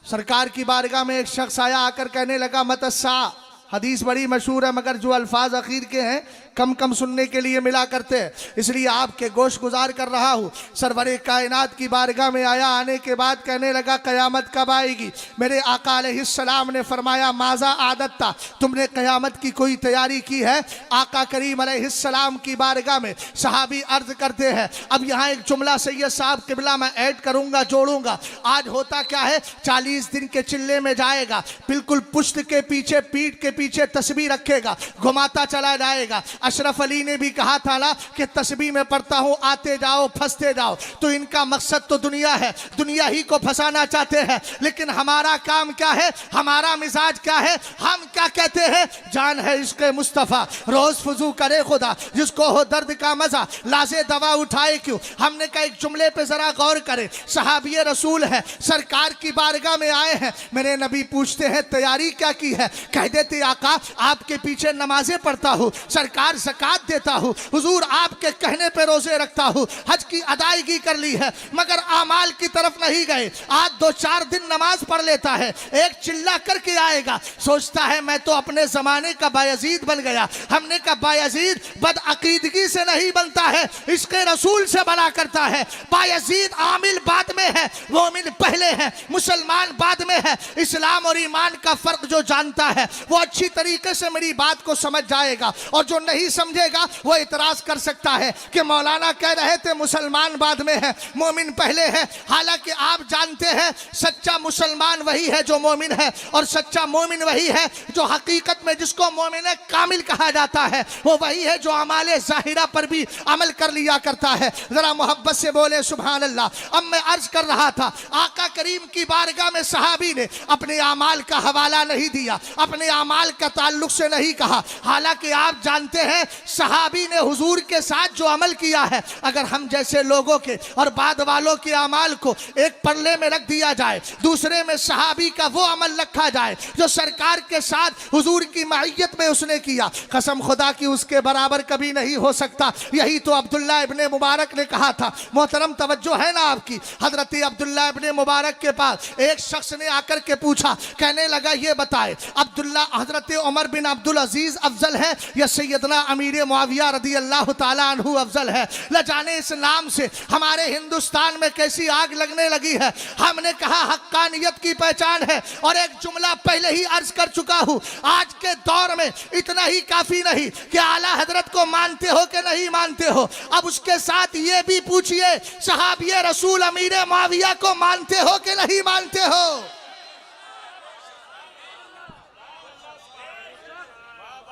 सरकार की बारगाह में एक शख्स आया, आकर कहने लगा मतस्सा। हदीस बड़ी मशहूर है मगर जो अल्फाज आखिर के हैं कम कम सुनने के लिए मिला करते हैं, इसलिए आपके गोश गुजार कर रहा हूँ। सरवरे कायनात की बारगाह में आया, आने के बाद कहने लगा क़यामत कब आएगी? मेरे आका अलैहिस्सलाम ने फरमाया माज़ा आदत था, तुमने क़यामत की कोई तैयारी की है? आका करीम अलैहिस्सलाम की बारगाह में सहाबी अर्ज करते हैं, अब यहाँ एक जुमला सैयद साहब किबला मैं ऐड करूँगा, जोड़ूंगा। आज होता क्या है, 40 दिन के चिल्ले में जाएगा, बिल्कुल पुश्त के पीछे, पीठ के पीछे तस्बीह रखेगा, घुमाता चला जाएगा, अशरफ अली ने भी कहा था ना कि तस्बीह में पढ़ता हूँ आते जाओ फंसते जाओ, तो इनका मकसद तो दुनिया है, दुनिया ही को फंसाना चाहते हैं। लेकिन हमारा काम क्या है, हमारा मिजाज क्या है, हम क्या कहते हैं, जान है इश्क मुस्तफ़ा रोज फुजू करे खुदा, जिसको हो दर्द का मजा लाजे दवा उठाए क्यों। हमने कहा एक जुमले पे जरा गौर करें, सहाबी रसूल है, सरकार की बारगाह में आए हैं, मेरे नबी पूछते हैं तैयारी क्या की है, कह देते आका आपके पीछे नमाजें पढ़ता हूँ, सरकार ज़कात देता हूँ, हुजूर आपके कहने पे रोजे रखता हूँ, हज की अदायगी कर ली है, मगर आमाल की तरफ नहीं गए। आज 2-4 दिन नमाज पढ़ लेता है, एक चिल्ला करके आएगा, सोचता है मैं तो अपने जमाने का बायजीद बन गया। हमने कहा बायजीद बदअकीदगी से नहीं बनता है, इसके रसूल से बना करता है। बायजीद आमिल बाद में है, मोमिन पहले है, मुसलमान बाद में है। इस्लाम और ईमान का फर्क जो जानता है वो अच्छी तरीके से मेरी बात को समझ जाएगा, और जो नहीं समझेगा वो इतराज कर सकता है कि मौलाना कह रहे थे मुसलमान बाद में है, मोमिन पहले है। हालांकि आप जानते हैं सच्चा मुसलमान वही है जो मोमिन है, और सच्चा मोमिन वही है जो हकीकत में जिसको मोमिन कामिल कहा जाता है, वो वही है जो अमाले ज़ाहिरा पर भी अमल कर लिया करता है। जरा मोहब्बत से बोले सुभान अल्लाह। अब मैं अर्ज कर रहा था, आका करीम की बारगाह में सहाबी ने अपने अमाल का हवाला नहीं दिया, अपने अमाल का ताल्लुक से नहीं कहा। हालांकि आप जानते हैं सहाबी ने हुजूर के साथ जो अमल किया है, अगर हम जैसे लोगों के और बाद वालों के अमाल को एक पल्ले में रख दिया जाए, दूसरे में सहाबी का वो अमल रखा जाए जो सरकार के साथ हुजूर की माहियत में उसने किया, कसम खुदा की उसके बराबर कभी नहीं हो सकता। यही तो अब्दुल्ला इब्ने मुबारक ने कहा था। मोहतरम तवज्जो है ना आपकी। हजरत अब्दुल्ला इब्ने मुबारक के पास एक शख्स ने आकर के पूछा, कहने लगा ये बताए अब्दुल्ला हजरत उमर बिन अब्दुल अजीज अफजल है या सैयदना अमीर मुआविया रदी अल्लाह ताला अन्हु अफजल है। न जाने इस नाम से हमारे हिंदुस्तान में कैसी आग लगने लगी है। हमने कहा हक्कानियत की पहचान है, और एक जुमला पहले ही अर्ज कर चुका हूं, आज के दौर में इतना ही काफी नहीं कि आला हजरत को मानते हो कि नहीं मानते हो, अब उसके साथ ये भी पूछिए सहाबी रसूल अमीर मुआविया को मानते हो कि नहीं मानते हो।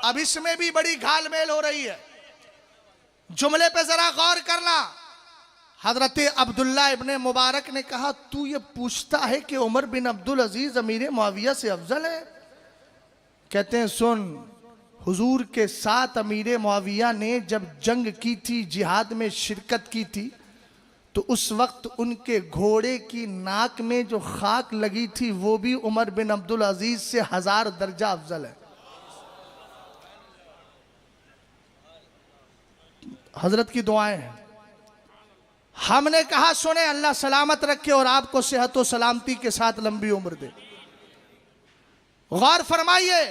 अब इसमें भी बड़ी घालमेल हो रही है। जुमले पे जरा गौर करना। हजरत अब्दुल्ला इब्ने मुबारक ने कहा तू ये पूछता है कि उमर बिन अब्दुल अजीज अमीर मुआविया से अफजल है। कहते हैं सुन, हुजूर के साथ अमीर मुआविया ने जब जंग की थी, जिहाद में शिरकत की थी, तो उस वक्त उनके घोड़े की नाक में जो खाक लगी थी वो भी उमर बिन अब्दुल अजीज से 1000 दर्जा अफजल है। हजरत की दुआएं हैं। हमने कहा सुने, अल्लाह सलामत रखे और आपको सेहत और सलामती के साथ लंबी उम्र दे। गौर फरमाइए,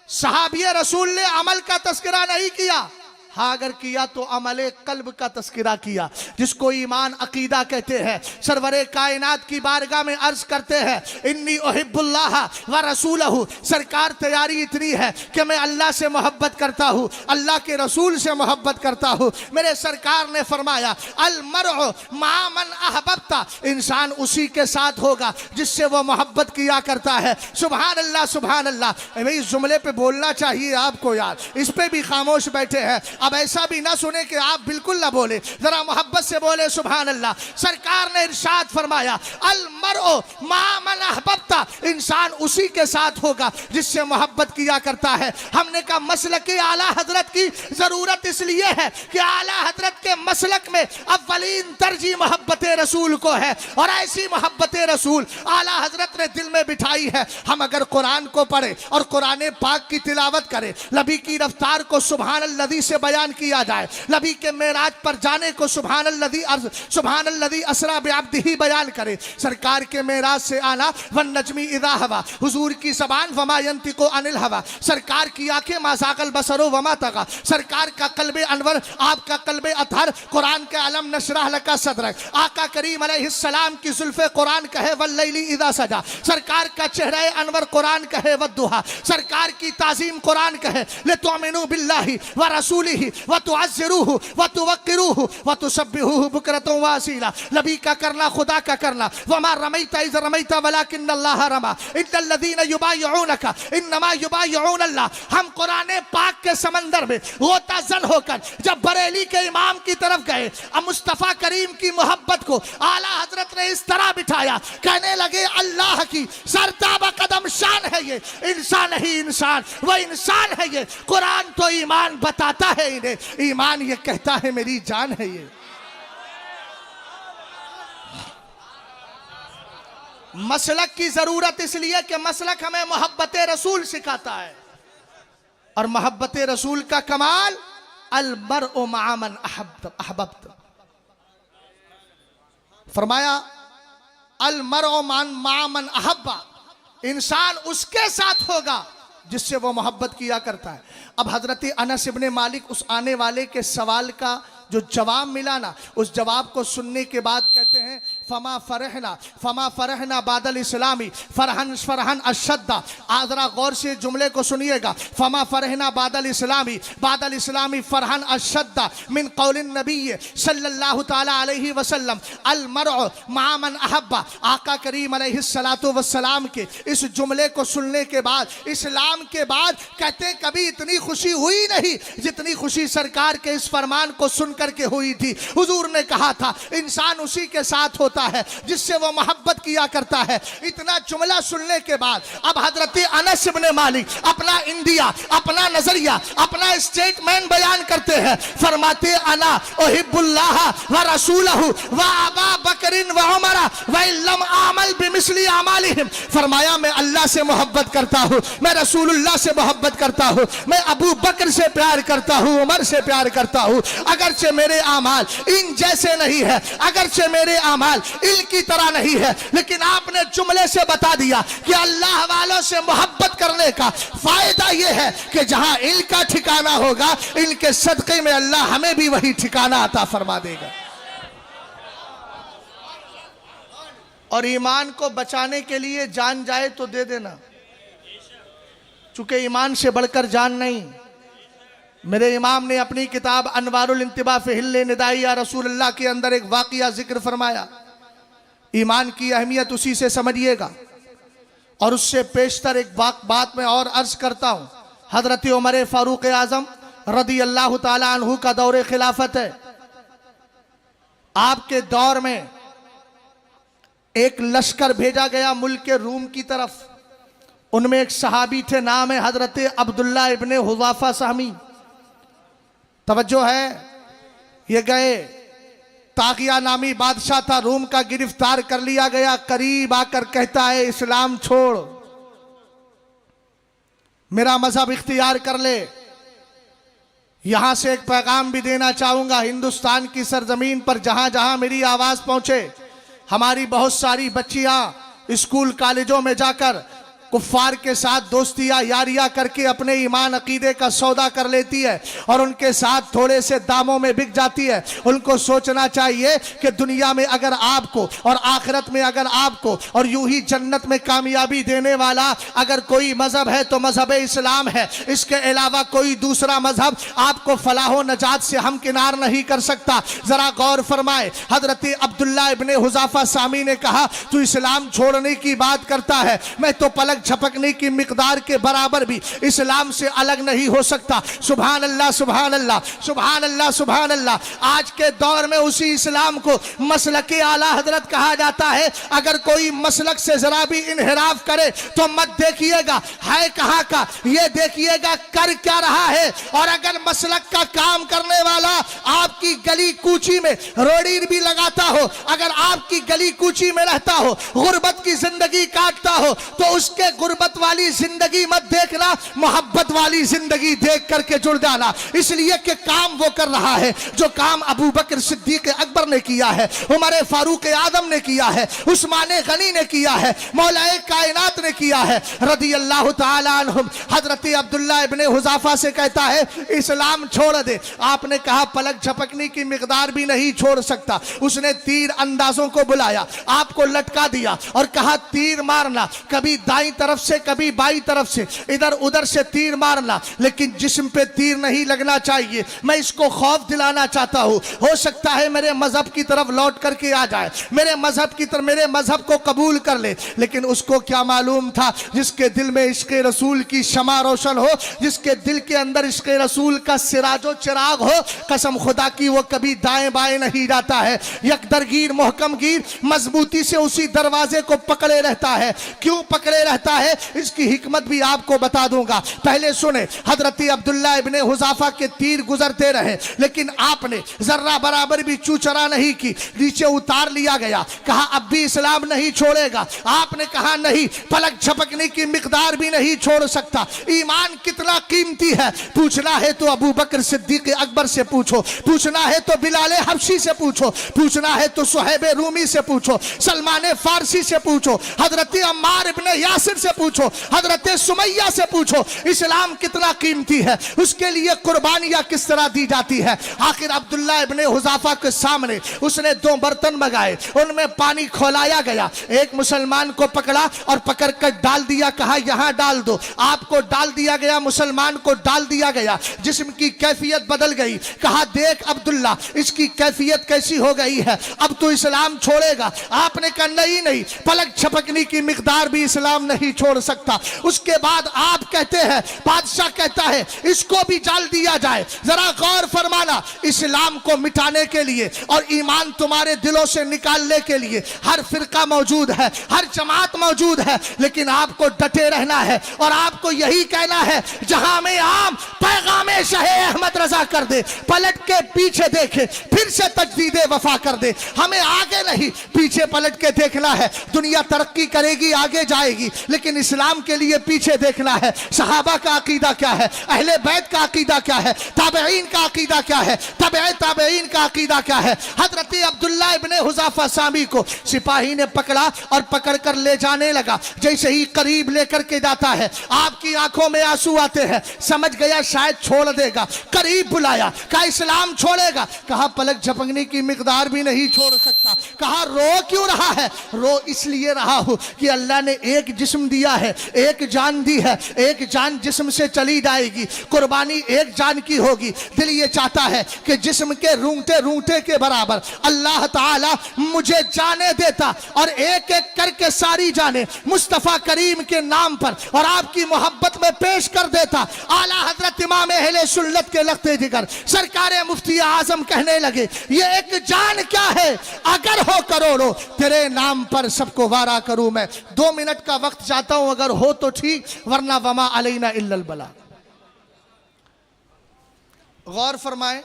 सहाबी रसूल ने अमल का तस्करा नहीं किया, हाँ अगर किया तो अमले कल्ब का तस्करा किया, जिसको ईमान अकीदा कहते हैं। सरवरे कायनात की बारगाह में अर्ज करते हैं इन्नी उहिब्बुल्लाह व रसूलहू, सरकार तैयारी इतनी है कि मैं अल्लाह से मोहब्बत करता हूँ, अल्लाह के रसूल से मोहब्बत करता हूँ। मेरे सरकार ने फरमाया अल मरउ मा मन अहबब्ता, इंसान उसी के साथ होगा जिससे वो मोहब्बत किया करता है। सुभान अल्लाह सुभान अल्लाह। भाई इस जुमले पे बोलना चाहिए आपको यार, इस पे भी खामोश बैठे हैं। अब ऐसा भी ना सुने कि आप बिल्कुल ना बोले, जरा मोहब्बत से बोले सुभान अल्लाह। सरकार ने इरशाद फरमाया अल मरउ मा मन अहबब्ता, इंसान उसी के साथ होगा जिससे मोहब्बत किया करता है। हमने कहा मसलक आला हजरत की जरूरत इसलिए है कि आला हजरत के मसलक में अव्वलीन तरजीह मोहब्बत रसूल को है, और ऐसी मोहब्बत रसूल आला हजरत ने दिल में बिठाई है। हम अगर कुरान को पढ़े और कुरान पाक की तिलावत करें, नबी की रफ्तार को सुभान अल्लज़ी से बयान किया जाए, नबी के मेराज पर जाने को सुभान अल्लज़ी असरा बिअब्दिही बयान करे, सरकार के मेराज से आना वन नजमी इदा हवा, हुजूर की ज़बान वमा यंतिकु अनिल हवा, सरकार की आंखें मा ज़ागल बसरो वमा तगा, सरकार का कल्बे अनवर आपका कल्बे अतहर, कुरान के अलम नशरह लका सदरक, आका करीम अलैहिस्सलाम की जुल्फ़े कुरान कहे वल्लैली इदा सजा, सरकार का चेहरे अनवर कुरान कहे वद्दुहा, सरकार की ताज़ीम कुरान कहे ले तुमिनु बिल्लाहि व रसूलिही रसूलिही व तुअज़्ज़िरूहु व तुवक्किरूहु व तुसब्बिहूहु बुकरतन व असीला। नबी का करना खुदा का करना। वमा रमैता इज़ रमैता वलाकिन्नल्लाह रमा इन्नल्लज़ीना युबायिऊनका इन्नमा युबायिऊनल्लाह। हम कुरान पाक के समंदर में गोताज़न होकर जब बरेली के इमाम की तरफ गए, अब मुस्तफ़ा करीम की मोहब्बत को आला हजरत ने इस तरह बिठाया, कहने लगे अल्लाह की सरताबा कदम शान है ये, इंसान नहीं इंसान, वो इंसान है ये। कुरान तो ईमान बताता है इन्हें, ईमान ये कहता है मेरी जान है ये। मसलक की जरूरत इसलिए कि मसलक हमें मोहब्बत रसूल सिखाता है, और मोहब्बत रसूल का कमाल अल मरउ मअ मन अहबब्त। फरमाया अल मरउ मअ मन अहब्बा, इंसान उसके साथ होगा जिससे वो मोहब्बत किया करता है। अब हजरत अनस इब्ने मालिक उस आने वाले के सवाल का जो जवाब मिला ना, उस जवाब को सुनने के बाद कहते हैं फमा फरहना बादल इस्लामी फरहन फरहन अशद्दा। जरा गौर से जुमले को सुनिएगा। फमा फरहना बादल इस्लामी फरहन अशद्दा मिन कौलिन नबी सल्लल्लाहु ताला अलैहि वसल्लम अल मरउ मअ मन अहब्बा। आका करीम अलैहिस्सलातु वस्सलाम के इस जुमले को सुनने के बाद, इस्लाम के बाद, कहते कभी इतनी खुशी हुई नहीं जितनी खुशी सरकार के इस फरमान को सुन करके हुई थी। हुजूर ने कहा था इंसान उसी के साथ होता है जिससे वो मोहब्बत किया करता है। इतना जुमला सुनने के बाद अब हजरत अनस इब्ने मालिक अपना इंडिया, अपना नजरिया, अपना स्टेटमेंट बयान करते हैं। फरमाते अना उहिब्बुल्लाह व रसूलहु व अबा बकरिन व उमर व लम आमल बिमिस्ली अमालिहिम। फरमाया मैं अल्लाह से मोहब्बत करता हूँ, मैं रसूलुल्लाह से मोहब्बत करता हूँ, मैं अबू बकर से प्यार करता हूँ, उमर से प्यार करता हूँ। अगरचे मेरे आमाल इन जैसे नहीं है, अगरचे मेरे आमाल इनकी तरह नहीं है, लेकिन आपने जुमले से बता दिया कि अल्लाह वालों से मोहब्बत करने का फायदा यह है कि जहां इनका ठिकाना होगा, इनके सदक़े में अल्लाह हमें भी वही ठिकाना अता फरमा देगा। और ईमान को बचाने के लिए जान जाए तो दे देना, चूंकि ईमान से बढ़कर जान नहीं। मेरे इमाम ने अपनी किताब अनवारुल इंतिबा फी हिल्ल निदाई या रसूलुल्लाह के अंदर एक वाक़िया जिक्र फरमाया। ईमान की अहमियत उसी से समझिएगा। और उससे पेशतर एक बात मैं और अर्ज करता हूँ। हजरत उमर फारूक आज़म रदी अल्लाह ताला अन्हु का दौरे खिलाफत है। आपके दौर में एक लश्कर भेजा गया मुल्क के रूम की तरफ। उनमें एक सहाबी थे, नाम है हजरत अब्दुल्ला इब्ने हुज़ाफा सहमी। तवज्जो है, ये गए, तागिया नामी बादशाह था, रूम का गिरफ्तार कर लिया गया। करीब आकर कहता है इस्लाम छोड़, मेरा मजहब इख्तियार कर ले। यहां से एक पैगाम भी देना चाहूंगा हिंदुस्तान की सरजमीन पर, जहां जहां मेरी आवाज पहुंचे, हमारी बहुत सारी बच्चियां स्कूल कॉलेजों में जाकर कुफ्फार के साथ दोस्तियां यारियां करके अपने ईमान अकीदे का सौदा कर लेती है और उनके साथ थोड़े से दामों में बिक जाती है। उनको सोचना चाहिए कि दुनिया में अगर आपको और आखिरत में अगर आपको और यूं ही जन्नत में कामयाबी देने वाला अगर कोई मजहब है तो मजहब इस्लाम है। इसके अलावा कोई दूसरा मजहब आपको फलाह नजात से हमकिनार नहीं कर सकता। जरा गौर फरमाए, हजरत अब्दुल्ला इब्ने हुज़ाफा सामी ने कहा तू इस्लाम छोड़ने की बात करता है, मैं तो पलक झपकने की मिकदार के बराबर भी इस्लाम से अलग नहीं हो सकता। सुभान अल्लाह सुभान अल्लाह सुभान अल्लाह सुभान अल्लाह। आज के दौर में उसी इस्लाम को मसलक आला हजरत कहा जाता है। अगर कोई मसलक से जरा भी इनहिराफ करे तो मत देखिएगा है कहाँ का, ये देखिएगा कर क्या रहा है। और अगर मसलक का काम करने वाला आपकी गली कूची में रोड़ी भी लगाता हो, अगर आपकी गली कूची में रहता हो, गुर्बत की जिंदगी काटता हो, तो उसके गुर्बत वाली जिंदगी मत देखना, मोहब्बत वाली जिंदगी देख करके जुड़ जाना। इसलिए कि काम वो कर रहा है जो काम अबू बकर सिद्दीक अकबर ने किया है, उमर फारूक आज़म ने किया है, उस्मान गनी ने किया है, मौलाए कायनात ने किया है रदी अल्लाह ताला अन्हुम। हजरत अब्दुल्ला इब्ने हुज़ाफा से कहता है इस्लाम छोड़ दे। आपने कहा पलक झपकने की मिकदार भी नहीं छोड़ सकता। उसने तीर अंदाजों को बुलाया, आपको लटका दिया और कहा तीर मारना, कभी दाईं तरफ से कभी बाई तरफ से, इधर उधर से तीर मारना, लेकिन जिस्म पे तीर नहीं लगना चाहिए। मैं इसको खौफ दिलाना चाहता हूँ। हो सकता है मेरे मजहब की तरफ लौट करके आ जाए, मेरे मजहब की तरफ, मेरे मजहब को कबूल कर ले, लेकिन उसको क्या मालूम था जिसके दिल में इश्क़ रसूल की शमा रोशन हो, जिसके दिल के अंदर इश्क़ रसूल का सिराजो चिराग हो, कसम खुदा की वो कभी दाएं बाएं नहीं जाता है, यकदरगीर मोहकमगीर मजबूती से उसी दरवाजे को पकड़े रहता है। क्यों पकड़े रहता है इसकी हिकमत भी आपको बता दूंगा। पहले सुने, हजरत अब्दुल्ला इब्ने हुज़ाफा के तीर गुजरते रहे, लेकिन आपने जर्रा बराबर भी चूचरा नहीं की, नीचे उतार लिया गया। कहा अब भी इस्लाम नहीं छोड़ेगा। आपने कहा नहीं, पलक झपकने की मिकदार भी नहीं छोड़ सकता। ईमान कितना कीमती है, पूछना है तो अबू बकर सिद्दीक अकबर से पूछो, पूछना है तो बिलाल हबशी से पूछो, पूछना है तो सुहैब रूमी से पूछो, सलमान फारसी से पूछो, हजरत अम्मार इब्ने यासिर से पूछो, हजरत सुमैया से पूछो, इस्लाम कितना कीमती है, उसके लिए कुर्बानियां किस तरह दी जाती है। आखिर अब्दुल्ला इब्ने हुज़ाफा के सामने उसने 2 बर्तन मंगाए, उनमें पानी खौलाया गया। एक मुसलमान को पकड़ा और पकड़ कर डाल दिया, कहा यहां डाल दो। आपको डाल दिया गया, मुसलमान को डाल दिया गया, जिस्म की कैफियत बदल गई। कहा देख अब्दुल्ला, इसकी कैफियत कैसी हो गई है, अब तो इस्लाम छोड़ेगा। आपने कहा नहीं नहीं, पलक झपकने की मिकदार भी इस्लाम नहीं छोड़ सकता। उसके बाद आप कहते हैं, बादशाह कहता है इसको भी डाल दिया जाए। जरा गौर फरमाना, इस्लाम को मिटाने के लिए और ईमान तुम्हारे दिलों से निकालने के लिए हर फिरका मौजूद है, हर जमात मौजूद है, लेकिन आपको डटे रहना है और आपको यही कहना है जहां में आम पैगामे शाह अहमद रजा कर दे, पलट के पीछे देखे, फिर से तजदीद वफा कर दे। हमें आगे नहीं पीछे पलट के देखना है। दुनिया तरक्की करेगी, आगे जाएगी, लेकिन इस्लाम के लिए पीछे देखना है। सहाबा का अकीदा क्या है, अहले बैत का अकीदा क्या है, ताबईन का अकीदा क्या है, तबे ताबईन का अकीदा क्या है। हजरत अब्दुल्ला इब्ने हुज़ाफा सामी को सिपाही ने पकड़ा और पकड़ कर ले जाने लगा। जैसे ही करीब लेकर के जाता है, आपकी आंखों में आंसू आते हैं, समझ गया शायद छोड़ देगा। करीब बुलाया, कहा इस्लाम छोड़ेगा, कहा पलक झपकने की मिकदार भी नहीं छोड़ सकता। कहा रो क्यों रहा है, रो इसलिए रहा हूं कि अल्लाह ने एक जिस्म दिया है, एक जान दी है, एक जान जिस्म से चली जाएगी, कुर्बानी एक जान की होगी। दिल ये चाहता है कि जिस्म के रूंगटे रूंगटे के बराबर अल्लाह ताला मुझे जाने देता और एक एक करके सारी जाने मुस्तफ़ा करीम के नाम पर और आपकी मोहब्बत में पेश कर देता। आला हजरत इमाम अहले सुन्नत के लख्ते जिगर सरकार मुफ्ती आजम कहने लगे, ये एक जान क्या है, अगर हो करोड़ों तेरे नाम पर सबको वारा करूं मैं। 2 मिनट का वक्त चाहता हूं, अगर हो तो ठीक, वरना वमा अलैना इल्लल बला। गौर फरमाएं,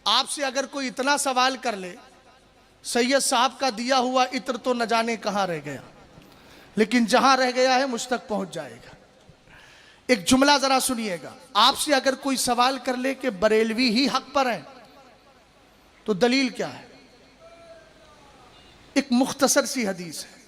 आपसे अगर कोई इतना सवाल कर ले, सैयद साहब का दिया हुआ इत्र तो न जाने कहां रह गया, लेकिन जहां रह गया है मुझ तक पहुंच जाएगा। एक जुमला जरा सुनिएगा, आपसे अगर कोई सवाल कर ले कि बरेलवी ही हक पर है, तो दलील क्या है? एक मुख्तसर सी हदीस है,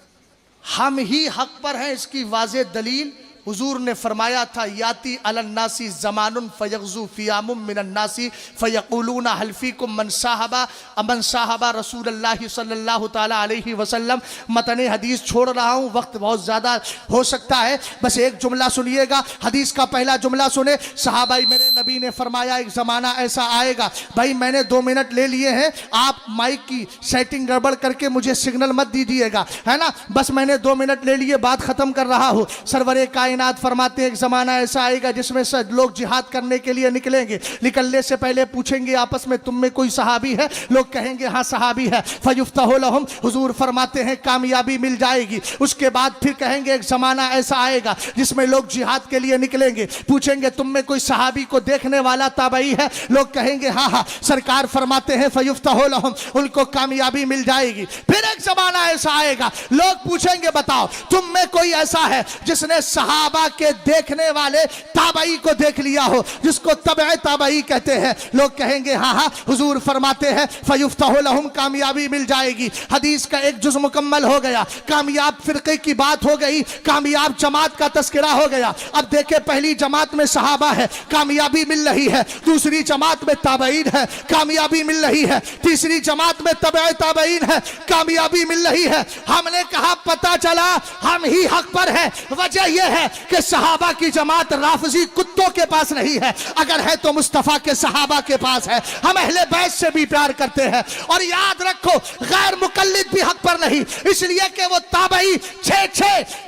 हम ही हक पर हैं, इसकी वाज़ेह दलील हुजूर ने फरमाया था, याती अलन्नासी ज़मानुन फ़यग़ज़ू फ़ियामुम मिनन्नासी फ़यक़ूलूना हल फ़ीकुम मन साहबा रसूलुल्लाह सल्लल्लाहु ताला अलैहि वसल्लम। मतने हदीस छोड़ रहा हूँ, वक्त बहुत ज़्यादा हो सकता है, बस एक जुमला सुनिएगा। हदीस का पहला जुमला सुने, सहाबाई मेरे नबी ने फरमाया एक ज़माना ऐसा आएगा, भाई मैंने 2 मिनट ले लिए हैं, आप माइक की सेटिंग गड़बड़ करके मुझे सिग्नल मत दीजिएगा, है ना, बस मैंने 2 मिनट ले लिए, बात ख़त्म कर रहा हूँ। सरवरे कायनात फरमाते हैं एक जमाना ऐसा आएगा जिसमें सब लोग जिहाद करने के लिए निकलेंगे, निकलने से पहले पूछेंगे आपस में तुम में कोई सहाबी है, लोग कहेंगे हाँ सहाबी है, फयुफ्तहु लहुम, हुजूर फरमाते हैं कामयाबी मिल जाएगी। उसके बाद फिर कहेंगे एक जमाना ऐसा आएगा जिसमें लोग जिहाद के लिए निकलेंगे, पूछेंगे तुम में कोई सहाबी को देखने वाला ताबई है, लोग कहेंगे हाँ हाँ, सरकार फरमाते हैं फयुफ्तहु लहुम, उनको कामयाबी मिल जाएगी। फिर एक जमाना ऐसा आएगा, लोग पूछेंगे बताओ तुम में कोई ऐसा है जिसने सहाबा सहाबा के देखने वाले ताबई को देख लिया हो, जिसको तबे ताबई कहते हैं, लोग कहेंगे हाँ हाँ हुजूर फरमाते हैं फयुफ्तहु लहुम, कामयाबी मिल जाएगी। हदीस का एक जुज़ मुकम्मल हो गया, कामयाब फिरके की बात हो गई, कामयाब जमात का तस्करा हो गया। अब देखे पहली जमात में सहाबा है, कामयाबी मिल रही है, दूसरी जमात में ताबईन है, कामयाबी मिल रही है, तीसरी जमात में तबे ताबईन है, कामयाबी मिल रही है। हमने कहा पता चला हम ही हक पर है। वजह यह है कि सहाबा की जमात राफजी कुत्तों के पास नहीं है, अगर है तो मुस्तफा के सहाबा के पास है। हम अहले बैत से भी प्यार करते हैं। और याद रखो गैर मुकल्लिद भी हक पर नहीं, इसलिए कि वो ताबई छे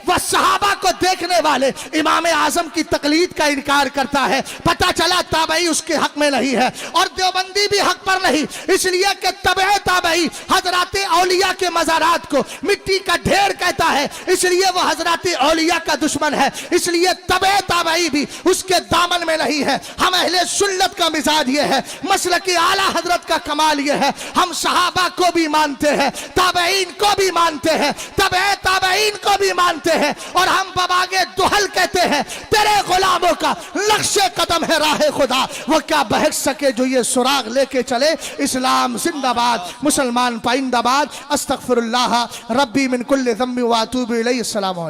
वह सहाबा को देखने वाले इमाम आजम की तकलीद का इनकार करता है। पता चला ताबई उसके हक में नहीं है। और देवबंदी भी हक पर नहीं, इसलिए कि तबे ताबई हजराते औलिया के मज़ारात को मिट्टी का ढेर कहता है, इसलिए वह हजराते औलिया का दुश्मन है। इसलिए तबे ताबई भी उसके दामन में नहीं है। हम अहले सुन्नत का मिजाज ये है, मसलक आला हजरत का कमाल ये है, हम सहाबा को भी मानते हैं, ताबईन को भी मानते हैं, तबे ताबईन को भी मानते हैं। और हम बबागे दुहल कहते हैं तेरे गुलामों का लक्ष्य कदम है राह खुदा, वो क्या बहक सके जो ये सुराग लेके चले। इस्लाम जिंदाबाद, मुसलमान पाइंदाबाद। अस्तगफिरुल्लाह रब्बी मिन कुल्लि ज़म्बि व अतूबु इलैहि। अस्सलामु अलैकुम।